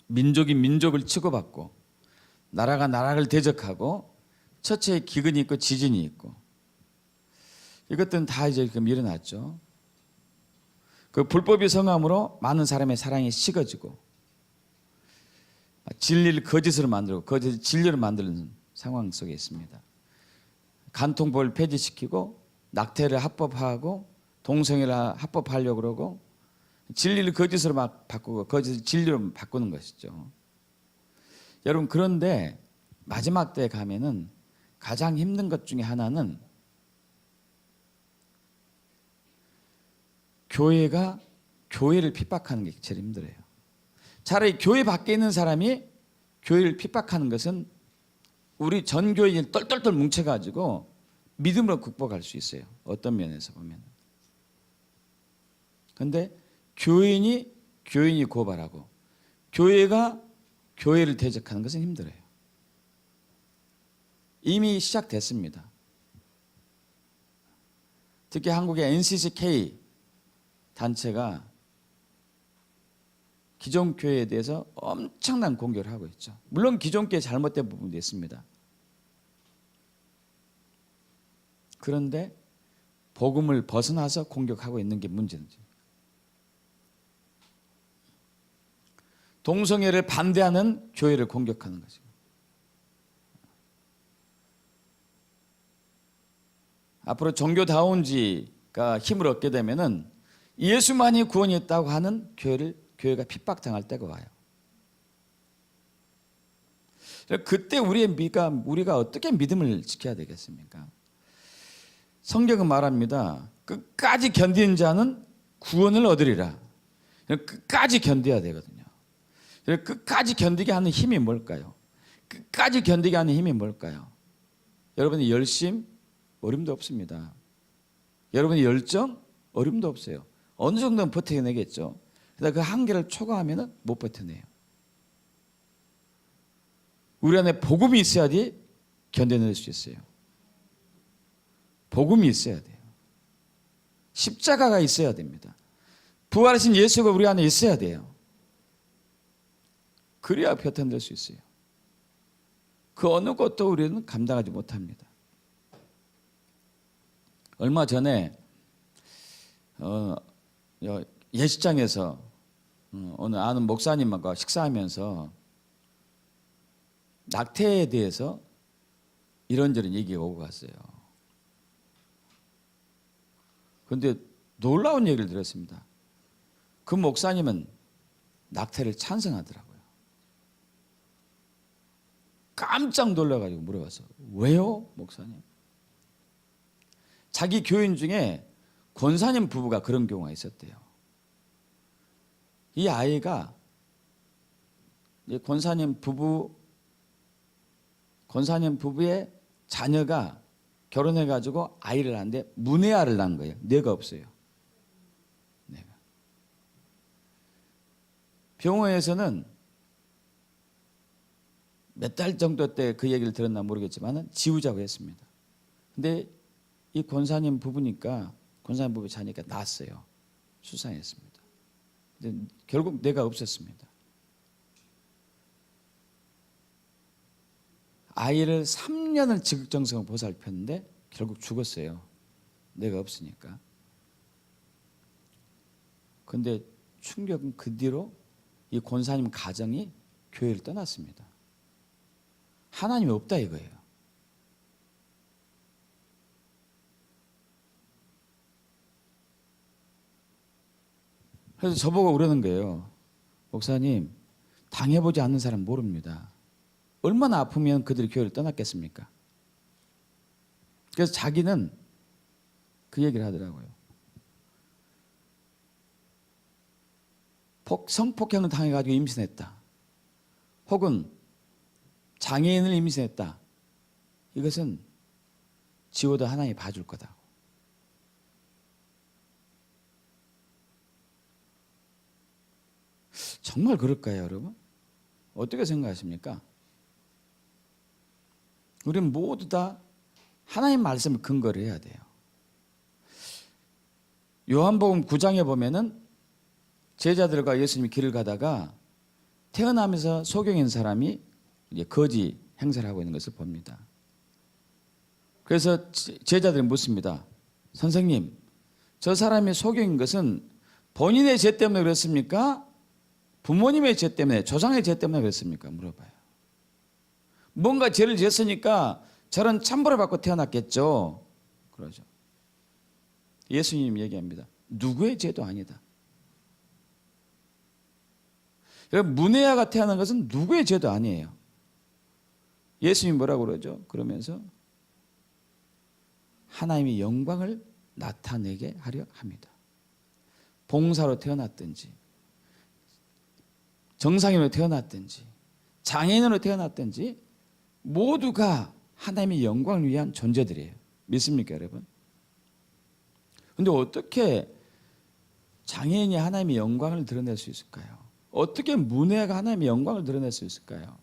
민족이 민족을 치고받고, 나라가 나라를 대적하고, 처처에 기근이 있고 지진이 있고, 이것들은 다 이제 지금 일어났죠. 그 불법이 성함으로 많은 사람의 사랑이 식어지고, 진리를 거짓으로 만들고 거짓을 진리로 만드는 상황 속에 있습니다. 간통법을 폐지시키고 낙태를 합법화하고 동성애를 합법화하려고 그러고 진리를 거짓으로 막 바꾸고 거짓을 진리로 바꾸는 것이죠. 여러분, 그런데 마지막 때에 가면은 가장 힘든 것 중에 하나는 교회가 교회를 핍박하는 게 제일 힘들어요. 차라리 교회 밖에 있는 사람이 교회를 핍박하는 것은 우리 전 교인이 똘똘똘 뭉쳐가지고 믿음으로 극복할 수 있어요. 어떤 면에서 보면. 그런데 교인이 고발하고 교회가 교회를 대적하는 것은 힘들어요. 이미 시작됐습니다. 특히 한국의 NCCK 단체가 기존 교회에 대해서 엄청난 공격을 하고 있죠. 물론 기존 교회 잘못된 부분도 있습니다. 그런데 복음을 벗어나서 공격하고 있는 게 문제지. 동성애를 반대하는 교회를 공격하는 거죠. 앞으로 종교다운지가 힘을 얻게 되면은 예수만이 구원이 있다고 하는 교회가 핍박당할 때가 와요. 그때 우리가 어떻게 믿음을 지켜야 되겠습니까? 성경은 말합니다. 끝까지 견디는 자는 구원을 얻으리라. 끝까지 견뎌야 되거든요. 끝까지 견디게 하는 힘이 뭘까요? 끝까지 견디게 하는 힘이 뭘까요? 여러분의 열심, 어림도 없습니다. 여러분의 열정, 어림도 없어요. 어느 정도는 버텨내겠죠. 그러나 그 한계를 초과하면 못 버텨내요. 우리 안에 복음이 있어야지 견뎌낼 수 있어요. 복음이 있어야 돼요. 십자가가 있어야 됩니다. 부활하신 예수가 우리 안에 있어야 돼요. 그래야 버텨낼 수 있어요. 그 어느 것도 우리는 감당하지 못합니다. 얼마 전에 예식장에서 어느 아는 목사님과 식사하면서 낙태에 대해서 이런저런 얘기가 오고 갔어요. 그런데 놀라운 얘기를 들었습니다. 그 목사님은 낙태를 찬성하더라고요. 깜짝 놀라가지고 물어봤어요. 왜요, 목사님? 자기 교인 중에 권사님 부부가 그런 경우가 있었대요. 이 아이가 권사님 부부의 자녀가 결혼해가지고 아이를 낳는데 문해아를 낳은 거예요. 뇌가 없어요. 뇌가. 병원에서는 몇 달 정도 때 그 얘기를 들었나 모르겠지만 지우자고 했습니다. 근데 이 권사님 부부니까 권사님 부부 자니까 낳았어요. 수상했습니다. 근데 결국 뇌가 없었습니다. 아이를 3년을 지극정성을 보살폈는데 결국 죽었어요. 뇌가 없으니까. 그런데 충격은 그 뒤로 이 권사님 가정이 교회를 떠났습니다. 하나님이 없다 이거예요. 그래서 저보고 그러는 거예요. 목사님, 당해보지 않는 사람 모릅니다. 얼마나 아프면 그들이 교회를 떠났겠습니까? 그래서 자기는 그 얘기를 하더라고요. 성폭행을 당해가지고 임신했다. 혹은 장애인을 임신했다. 이것은 지워도 하나님이 봐줄 거다. 정말 그럴까요, 여러분? 어떻게 생각하십니까? 우리는 모두 다 하나님 말씀을 근거로 해야 돼요. 요한복음 9장에 보면은 제자들과 예수님이 길을 가다가 태어나면서 소경인 사람이 이제 거지 행세를 하고 있는 것을 봅니다. 그래서 제자들이 묻습니다. 선생님, 저 사람이 소경인 것은 본인의 죄 때문에 그렇습니까? 부모님의 죄 때문에, 조상의 죄 때문에 그렇습니까? 물어봐요. 뭔가 죄를 지었으니까 저런 천벌을 받고 태어났겠죠. 그러죠. 예수님 얘기합니다. 누구의 죄도 아니다. 여러분, 문해아가 태어난 것은 누구의 죄도 아니에요. 예수님이 뭐라고 그러죠? 그러면서 하나님의 영광을 나타내게 하려 합니다. 봉사로 태어났든지 정상인으로 태어났든지 장애인으로 태어났든지 모두가 하나님의 영광을 위한 존재들이에요. 믿습니까, 여러분? 그런데 어떻게 장애인이 하나님의 영광을 드러낼 수 있을까요? 어떻게 문해가 하나님의 영광을 드러낼 수 있을까요?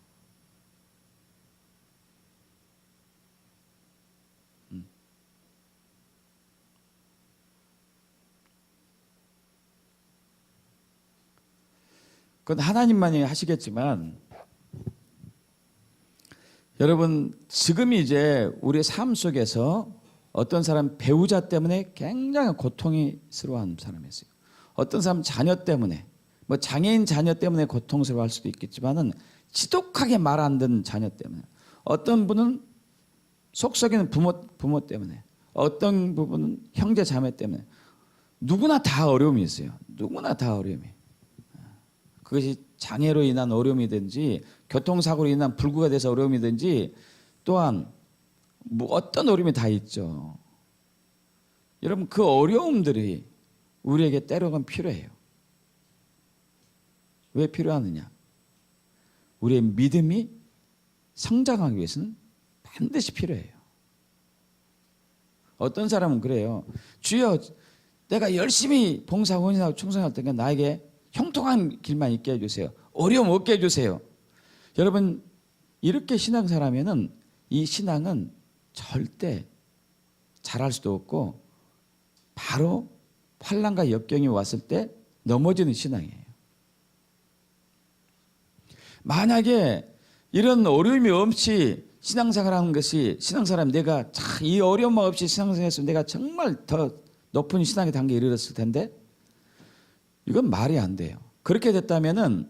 그건 하나님만이 하시겠지만 여러분 지금 이제 우리의 삶 속에서 어떤 사람 배우자 때문에 굉장히 고통스러워하는 사람이 있어요. 어떤 사람 자녀 때문에, 뭐 장애인 자녀 때문에 고통스러워할 수도 있겠지만은 지독하게 말 안 듣는 자녀 때문에, 어떤 분은 속 썩이는 부모 때문에, 어떤 부분은 형제 자매 때문에, 누구나 다 어려움이 있어요. 누구나 다 어려움이. 그것이 장애로 인한 어려움이든지 교통사고로 인한 불구가 돼서 어려움이든지 또한 뭐 어떤 어려움이 다 있죠. 여러분 그 어려움들이 우리에게 때로는 필요해요. 왜 필요하느냐? 우리의 믿음이 성장하기 위해서는 반드시 필요해요. 어떤 사람은 그래요. 주여, 내가 열심히 봉사하고 헌신하고 충성할 때니까 나에게 형통한 길만 있게 해주세요. 어려움 없게 해주세요. 여러분 이렇게 신앙사라면은 이 신앙은 절대 잘할 수도 없고 바로 환난과 역경이 왔을 때 넘어지는 신앙이에요. 만약에 이런 어려움이 없이 신앙생활하는 것이, 신앙사람 내가 참 이 어려움 없이 신앙생활했으면 내가 정말 더 높은 신앙의 단계에 이르렀을 텐데 이건 말이 안 돼요. 그렇게 됐다면은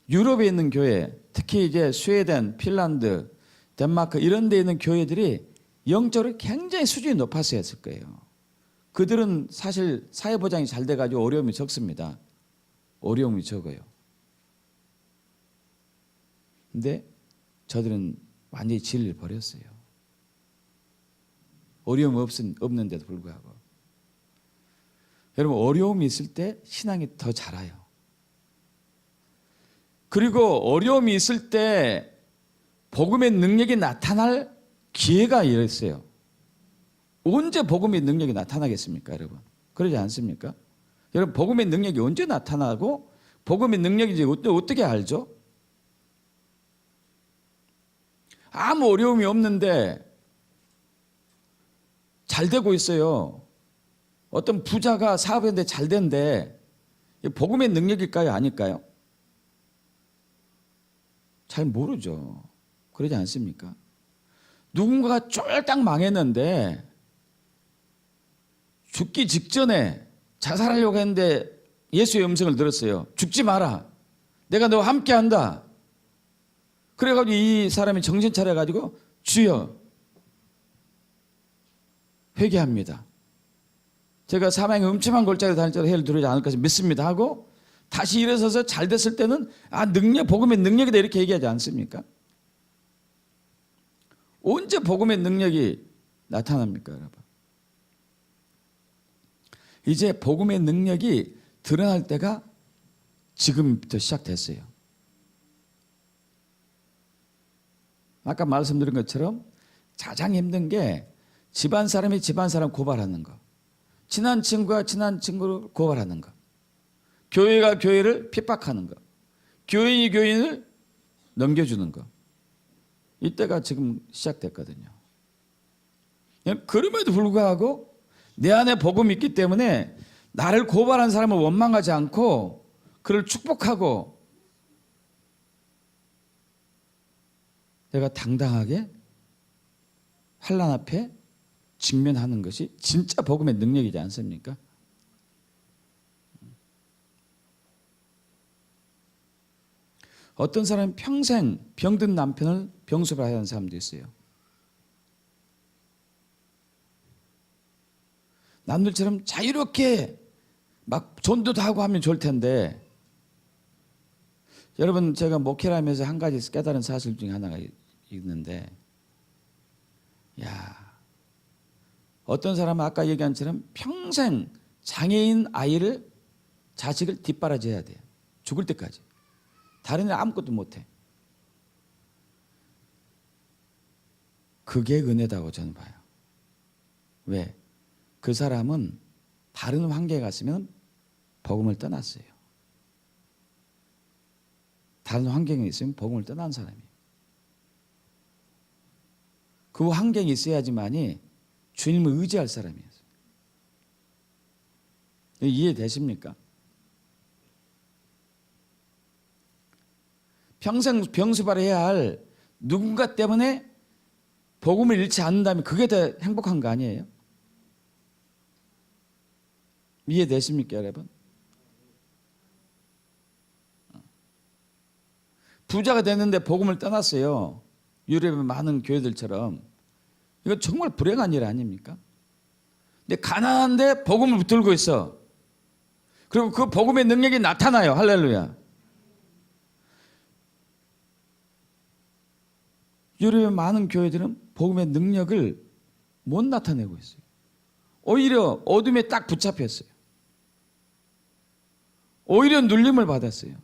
유럽에 있는 교회, 특히 이제 스웨덴, 핀란드, 덴마크 이런 데 있는 교회들이 영적으로 굉장히 수준이 높았어야 했을 거예요. 그들은 사실 사회보장이 잘 돼가지고 어려움이 적습니다. 어려움이 적어요. 근데 저들은 완전히 진리를 버렸어요. 어려움이 없는데도 불구하고. 여러분 어려움이 있을 때 신앙이 더 자라요. 그리고 어려움이 있을 때 복음의 능력이 나타날 기회가 있어요. 언제 복음의 능력이 나타나겠습니까, 여러분? 그러지 않습니까? 여러분 복음의 능력이 언제 나타나고 복음의 능력인지 어떻게 알죠? 아무 어려움이 없는데 잘 되고 있어요. 어떤 부자가 사업했는데 잘 된대. 복음의 능력일까요? 아닐까요? 잘 모르죠. 그러지 않습니까? 누군가가 쫄딱 망했는데 죽기 직전에 자살하려고 했는데 예수의 음성을 들었어요. 죽지 마라. 내가 너와 함께한다. 그래가지고 이 사람이 정신 차려가지고 주여 회개합니다. 제가 사망의 음침한 골짜기에 다닐 때도 해를 두려지 않을 것을 믿습니다 하고 다시 일어서서 잘 됐을 때는 복음의 능력이다 이렇게 얘기하지 않습니까? 언제 복음의 능력이 나타납니까, 여러분? 이제 복음의 능력이 드러날 때가 지금부터 시작됐어요. 아까 말씀드린 것처럼 가장 힘든 게 집안 사람이 집안 사람 고발하는 거, 친한 친구가 친한 친구를 고발하는 거, 교회가 교회를 핍박하는 거, 교인이 교인을 넘겨주는 거. 이때가 지금 시작됐거든요. 그럼에도 불구하고 내 안에 복음이 있기 때문에 나를 고발한 사람을 원망하지 않고 그를 축복하고 내가 당당하게 환난 앞에 직면하는 것이 진짜 복음의 능력이지 않습니까? 어떤 사람은 평생 병든 남편을 병수를 하는 사람도 있어요. 남들처럼 자유롭게 막 전도도 하고 하면 좋을 텐데, 여러분 제가 목회를 하면서 한 가지 깨달은 사실 중에 하나가 있는데, 어떤 사람은 아까 얘기한 것처럼 평생 장애인 자식을 뒷바라지해야 돼요. 죽을 때까지. 다른 일 아무것도 못해. 그게 은혜다고 저는 봐요. 왜? 그 사람은 다른 환경에 갔으면 복음을 떠났어요. 다른 환경에 있으면 복음을 떠난 사람이에요. 그 환경이 있어야지만이 주님을 의지할 사람이에요. 이해되십니까? 평생 병수발해야 할 누군가 때문에 복음을 잃지 않는다면 그게 더 행복한 거 아니에요? 이해되십니까, 여러분? 부자가 됐는데 복음을 떠났어요. 유럽의 많은 교회들처럼. 이거 정말 불행한 일 아닙니까? 근데 가난한데 복음을 붙들고 있어. 그리고 그 복음의 능력이 나타나요. 할렐루야. 유럽의 많은 교회들은 복음의 능력을 못 나타내고 있어요. 오히려 어둠에 딱 붙잡혔어요. 오히려 눌림을 받았어요.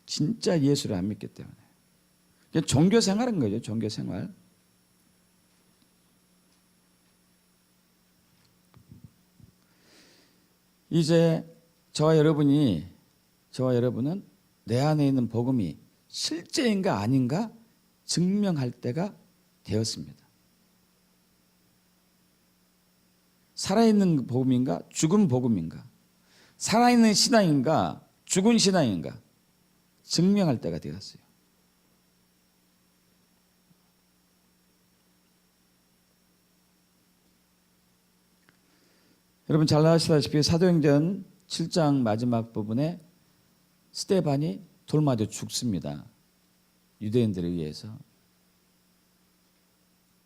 진짜 예수를 안 믿기 때문에. 종교 생활인 거죠. 종교 생활. 이제 저와 여러분은 내 안에 있는 복음이 실제인가 아닌가 증명할 때가 되었습니다. 살아있는 복음인가 죽은 복음인가, 살아있는 신앙인가 죽은 신앙인가 증명할 때가 되었어요. 여러분 잘 아시다시피 사도행전 7장 마지막 부분에 스데반이 돌 맞아 죽습니다. 유대인들에 의해서.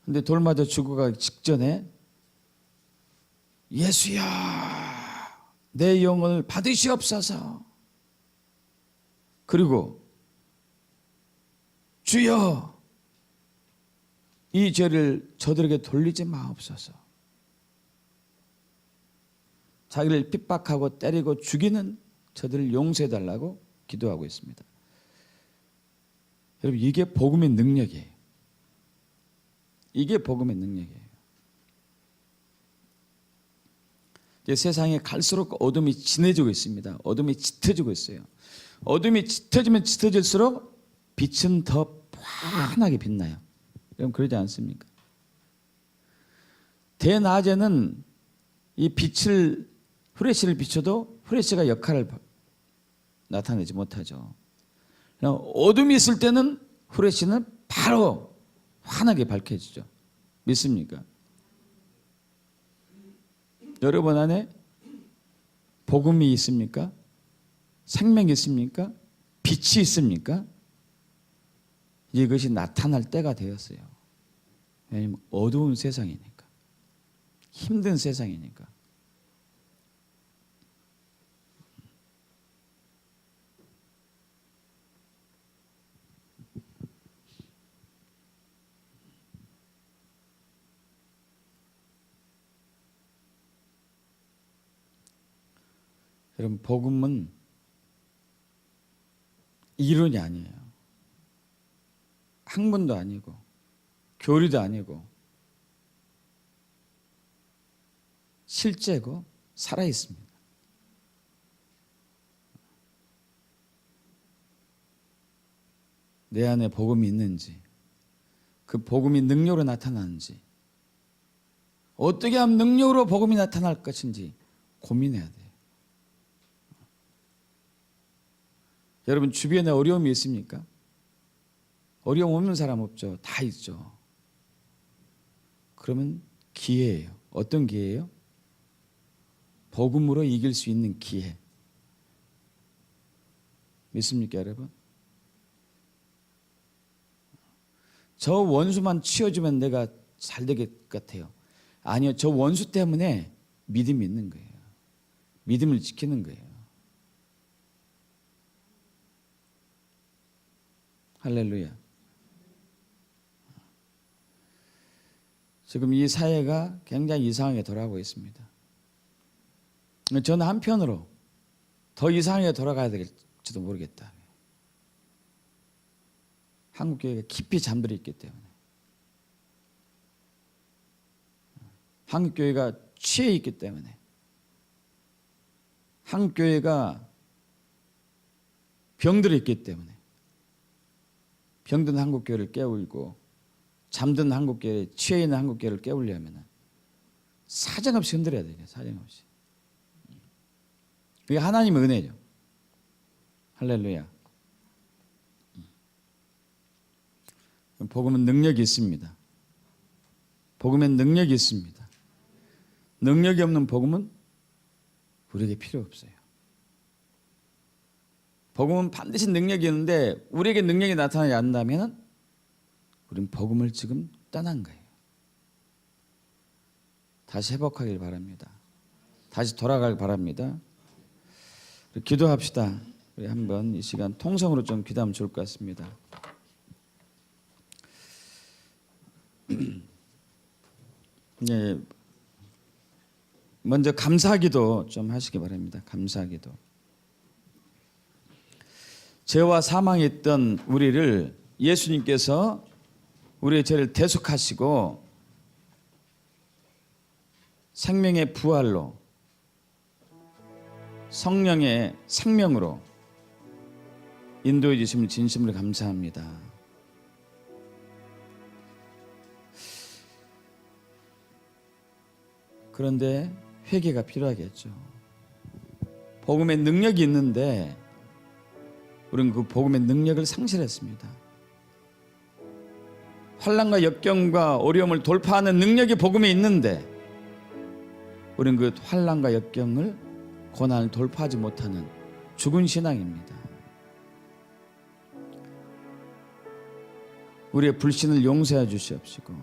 근데 돌 맞아 죽어가기 직전에 예수야 내 영혼을 받으시옵소서. 그리고 주여 이 죄를 저들에게 돌리지 마옵소서. 자기를 핍박하고 때리고 죽이는 저들을 용서해달라고 기도하고 있습니다. 여러분 이게 복음의 능력이에요. 이게 복음의 능력이에요. 이제 세상에 갈수록 어둠이 진해지고 있습니다. 어둠이 짙어지고 있어요. 어둠이 짙어지면 짙어질수록 빛은 더 환하게 빛나요. 여러분 그러지 않습니까? 대낮에는 이 빛을 후레쉬를 비춰도 후레쉬가 역할을 나타내지 못하죠. 어둠이 있을 때는 후레쉬는 바로 환하게 밝혀지죠. 믿습니까? 여러분 안에 복음이 있습니까? 생명이 있습니까? 빛이 있습니까? 이것이 나타날 때가 되었어요. 왜냐하면 어두운 세상이니까, 힘든 세상이니까. 여러분 복음은 이론이 아니에요. 학문도 아니고 교리도 아니고 실제고 살아있습니다. 내 안에 복음이 있는지, 그 복음이 능력으로 나타나는지, 어떻게 하면 능력으로 복음이 나타날 것인지 고민해야 돼요. 여러분 주변에 어려움이 있습니까? 어려움 없는 사람 없죠. 다 있죠. 그러면 기회예요. 어떤 기회예요? 복음으로 이길 수 있는 기회. 믿습니까 여러분? 저 원수만 치워주면 내가 잘 될 것 같아요. 아니요. 저 원수 때문에 믿음이 있는 거예요. 믿음을 지키는 거예요. 할렐루야. 지금 이 사회가 굉장히 이상하게 돌아가고 있습니다. 저는 한편으로 더 이상하게 돌아가야 될지도 모르겠다. 한국교회가 깊이 잠들어 있기 때문에, 한국교회가 취해 있기 때문에, 한국교회가 병들어 있기 때문에, 병든 한국교회를 깨우고 잠든 한국교회, 취해 있는 한국교회를 깨우려면 사정없이 흔들어야 돼요. 사정없이. 그게 하나님의 은혜죠. 할렐루야. 복음은 능력이 있습니다. 복음엔 능력이 있습니다. 능력이 없는 복음은 우리에게 필요 없어요. 복음은 반드시 능력이 있는데 우리에게 능력이 나타나지 않는다면 우리는 복음을 지금 떠난 거예요. 다시 회복하길 바랍니다. 다시 돌아가길 바랍니다. 기도합시다. 우리 한번 이 시간 통성으로 좀 기도하면 좋을 것 같습니다. 네, 먼저 감사기도 좀 하시기 바랍니다. 감사기도. 죄와 사망에 있던 우리를 예수님께서 우리의 죄를 대속하시고 생명의 부활로 성령의 생명으로 인도해 주심을 진심으로 감사합니다. 그런데 회개가 필요하겠죠. 복음의 능력이 있는데 우리는 그 복음의 능력을 상실했습니다. 환난과 역경과 어려움을 돌파하는 능력이 복음에 있는데 우리는 그 환난과 역경을 고난을 돌파하지 못하는 죽은 신앙입니다. 우리의 불신을 용서해 주시옵시고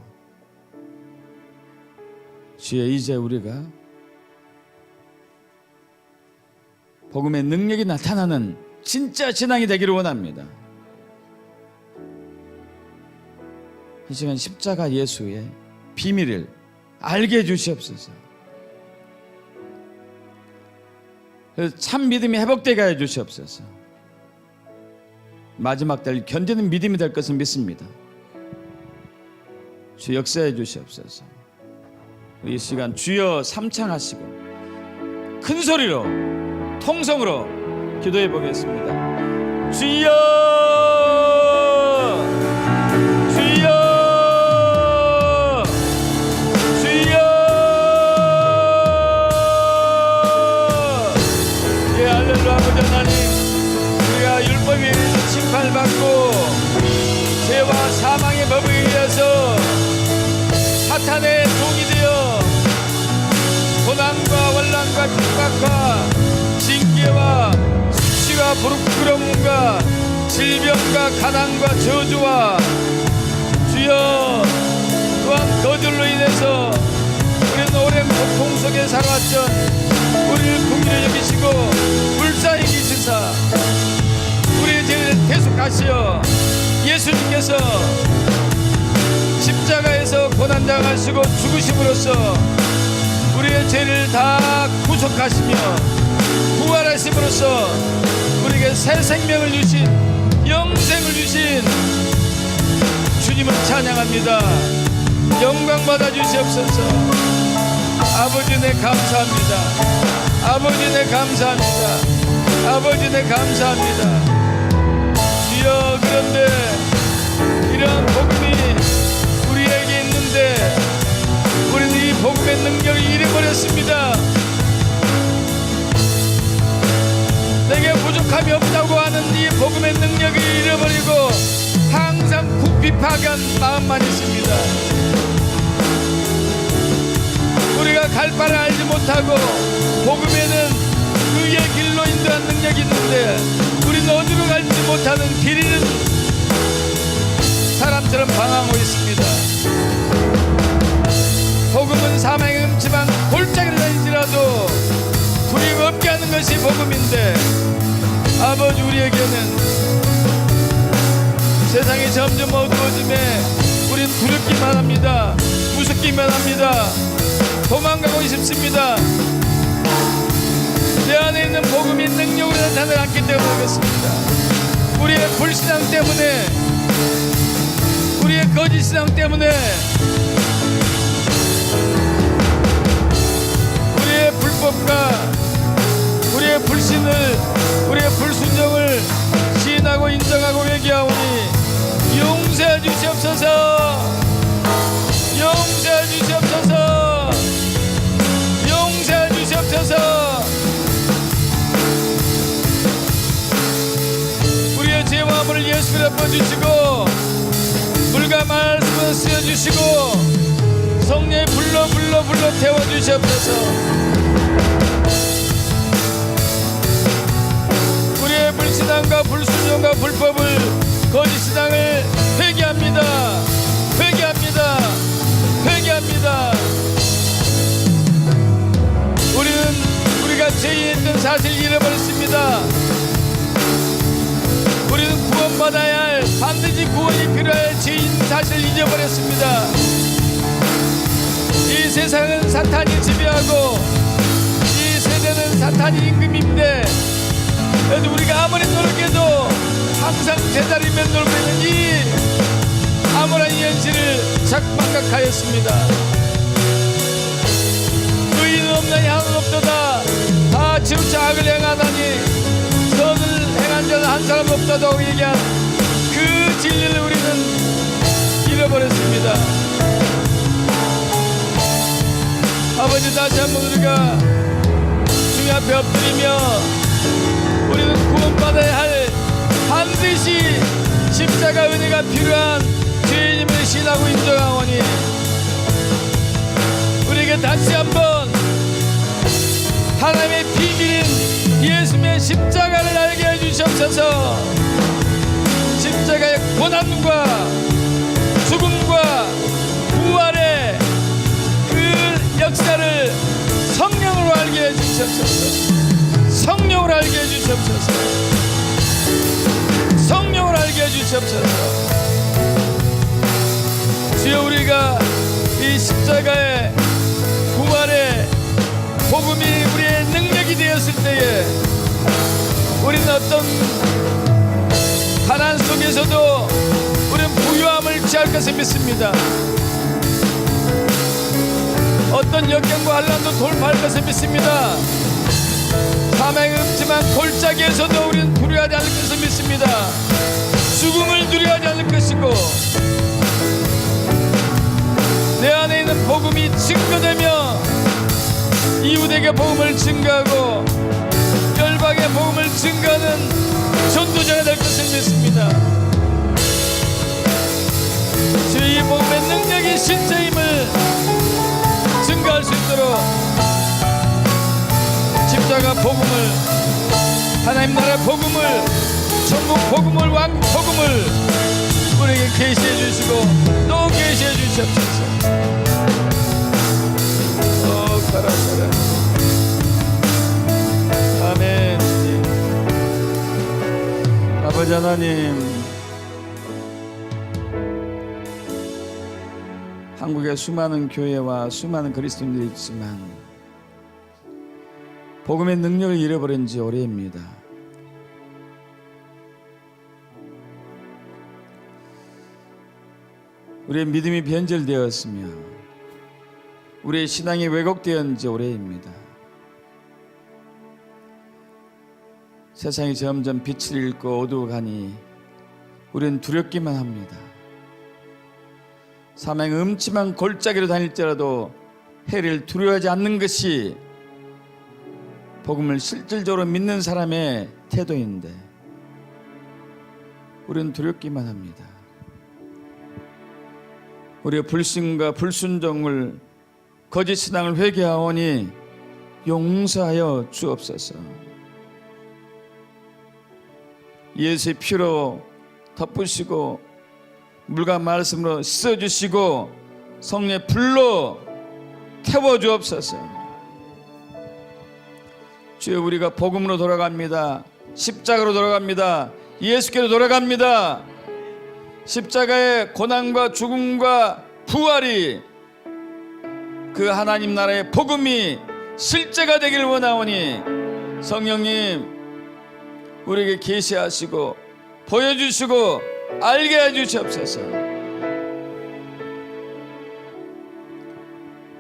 주여 이제 우리가 복음의 능력이 나타나는 진짜 신앙이 되기를 원합니다. 이 시간 십자가 예수의 비밀을 알게 해 주시옵소서. 참 믿음이 회복되게 해 주시옵소서. 마지막 날 견디는 믿음이 될 것을 믿습니다. 주 역사해 주시옵소서. 이 시간 주여 삼창하시고 큰 소리로 통성으로 기도해 보겠습니다. 주여 주여 주여. 예, 할렐루야. 아버지 하나님, 우리가 율법에 의해서 심판을 받고 죄와 사망의 법에 의해서 사탄의 종이 되어 고난과 환난과 핍박과 징계와 수치와 부끄러움과 질병과 가난과 저주와 주여 또한 거들로 인해서 우리는 오랜 고통 속에 살아왔던 우리를 긍휼히 여기시고 불쌍히 여기시사 우리의 죄를 대속하시어 예수님께서 십자가에서 고난당하시고 죽으심으로써 우리의 죄를 다 구속하시며 부활하심으로써 우리에게 새 생명을 주신 영생을 주신 주님을 찬양합니다. 영광 받아 주시옵소서. 아버지 네 감사합니다. 아버지 네 감사합니다. 아버지 네 감사합니다. 주여, 그런데 이러한 복음이 우리에게 있는데 우리는 이 복음의 능력을 잃어버렸습니다. 내게 부족함이 없다고 하는 이 복음의 능력을 잃어버리고 항상 궁핍하게 마음만 있습니다. 우리가 갈 바를 알지 못하고 복음에는 의의 길로 인도한 능력이 있는데 우리는 어디로 갈지 못하는 길 잃은 사람처럼 방황하고 있습니다. 복음은 사망의 음침한 골짜기를 다니지라도 두려움 없게 하는 것이 복음인데 아버지, 우리에게는 세상이 점점 어두워짐에 우린 두렵기만 합니다. 무섭기만 합니다. 도망가고 싶습니다. 내 안에 있는 복음이 능력으로 나타나지 않기 때문에 그렇습니다. 우리의 불신앙 때문에, 우리의 거짓신앙 때문에, 우리의 불법과 우리의 불신을, 우리의 불순종을 시인하고 인정하고 회개하오니 용서해 주시옵소서. 용서해 주시옵소서. 용서해 주시옵소서. 우리의 죄와 허물을 예수로 덮어주시고 물과 말씀을 쓰여주시고 성령 성령의 불러 태워주시옵소서. 우리의 불신앙과 불순종과 불법을 거짓신앙을 회개합니다. 우리가 죄인했던 사실을 잃어버렸습니다. 우리는 구원받아야 할, 반드시 구원이 필요할 죄인 사실을 잊어버렸습니다. 이 세상은 사탄이 지배하고 이 세대는 사탄이 임금인데, 그래도 우리가 아무리 노력해도 항상 제자리 맴돌고 있는 이 암울한 현실을 착각하였습니다. 의인은 없나니 하나도 없도다. 다 치우쳐 악을 행하다니 선을 행한 자는 한 사람 없다고 얘기한 그 진리를 우리는 잃어버렸습니다. 아버지, 다시 한번 우리가 주님 앞에 엎드리며 우리는 구원받아야 할, 반드시 십자가 은혜가 필요한 죄인임을 신하고 인정하오니 우리에게 다시 한번 하나님의 비밀인 예수님의 십자가를 알게 해주시옵소서. 십자가의 고난과 죽음과 부활의 그 역사를 성령으로 알게 해주시옵소서. 성령으로 알게 해주시옵소서. 성령으로 알게 해주시옵소서. 주여, 우리가 이 십자가의 부활의 복음이 우리의 능력이 되었을 때에 우리는 어떤 가난 속에서도 우리는 부유함을 취할 것을 믿습니다. 어떤 역경과 환난도 돌파할 것을 믿습니다. 사망의 음침한 골짜기에서도 우리는 두려워하지 않을 것을 믿습니다. 죽음을 두려워하지 않을 것이고, 내 안에 있는 복음이 증거되며 이웃에게 복음을 증거하고 열방의 복음을 증거하는 전도자가 될 것을 믿습니다. 주의 복음의 능력이 실제임을 증거할 수 있도록 십자가 복음을, 하나님 나라의 복음을, 천국 복음을, 왕국 복음을 우리에게 계시해 주시고 또 계시해 주시옵소서. 가라사라. 아멘. 아버지 하나님, 한국에 수많은 교회와 수많은 그리스도인들이 있지만 복음의 능력을 잃어버린 지 오래입니다. 우리의 믿음이 변절되었으며 우리의 신앙이 왜곡되었는 지 오래입니다. 세상이 점점 빛을 잃고 어두워가니 우리는 두렵기만 합니다. 사망의 음침한 골짜기로 다닐지라도 해를 두려워하지 않는 것이 복음을 실질적으로 믿는 사람의 태도인데 우리는 두렵기만 합니다. 우리의 불신과 불순종을, 거짓 신앙을 회개하오니 용서하여 주옵소서. 예수의 피로 덮으시고 물과 말씀으로 씻어주시고 성령의 불로 태워주옵소서. 주여, 우리가 복음으로 돌아갑니다. 십자가로 돌아갑니다. 예수께로 돌아갑니다. 십자가의 고난과 죽음과 부활이 그 하나님 나라의 복음이 실제가 되기를 원하오니 성령님, 우리에게 계시하시고 보여주시고 알게 해주시옵소서.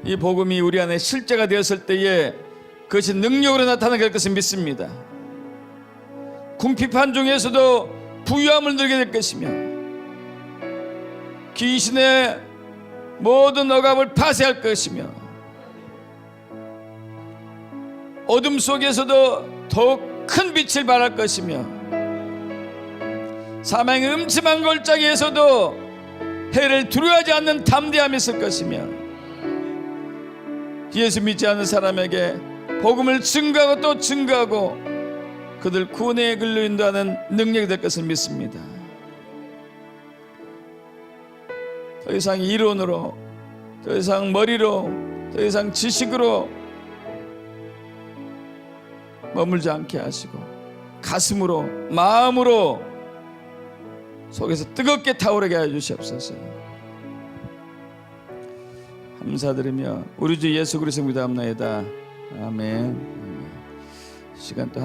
이 복음이 우리 안에 실제가 되었을 때에 그것이 능력으로 나타나게 될 것을 믿습니다. 궁핍한 중에서도 부유함을 누리게 될 것이며 귀신의 모든 억압을 파쇄할 것이며 어둠 속에서도 더욱 큰 빛을 발할 것이며 사망의 음침한 골짜기에서도 해를 두려워하지 않는 담대함이 있을 것이며 예수 믿지 않는 사람에게 복음을 증거하고 또 증거하고 그들 구원의 길로 인도하는 능력이 될 것을 믿습니다. 더 이상 이론으로, 더 이상 머리로, 더 이상 지식으로 머물지 않게 하시고 가슴으로, 마음으로 속에서 뜨겁게 타오르게 해 주시옵소서. 감사드리며 우리 주 예수 그리스도 믿사옵나이다. 아멘. 시간 또